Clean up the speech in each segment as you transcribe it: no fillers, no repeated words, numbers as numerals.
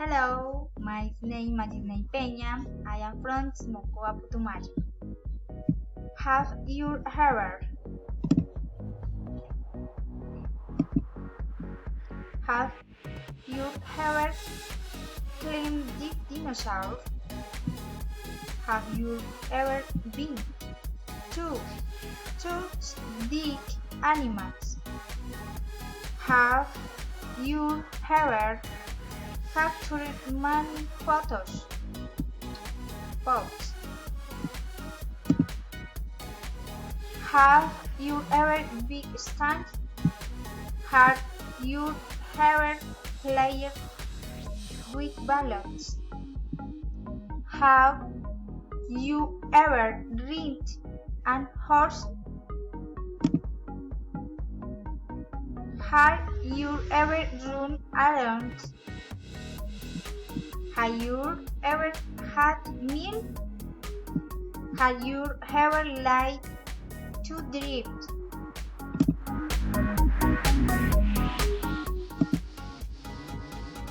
Hello, my name is Peña. I am from Smocoa, Putumayo. Have you heard? Have you ever climbed the dinosaur? Have you ever been to big animals? Have you ever captured many photos? Have you ever big stand? Have you ever played with balloons? Have you ever ridden a horse? Have you ever run around? Have you ever had meal? Have you ever liked to drift?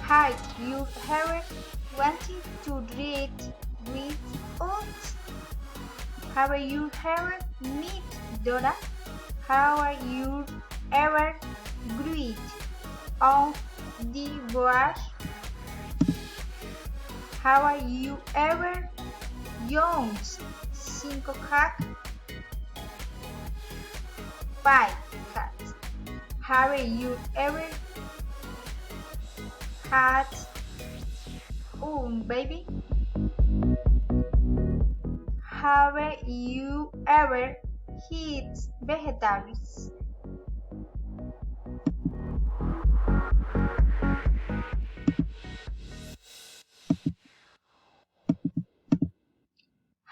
Have you ever wanted to read with us? Have you ever met Dora? Have you ever greeted on the bush? Have you ever joined 5 cats? Have you ever had baby? Have you ever eaten vegetables?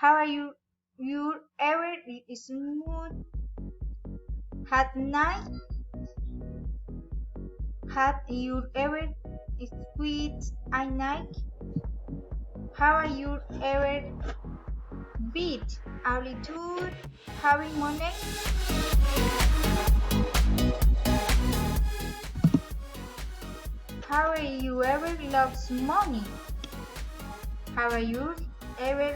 Have you ever smooth at night? Have you ever sweet at night? Have you ever beat altitude having money? Have you ever lost money? Have you ever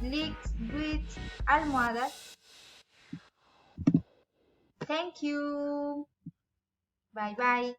leaked with almohadas? Thank you. Bye bye.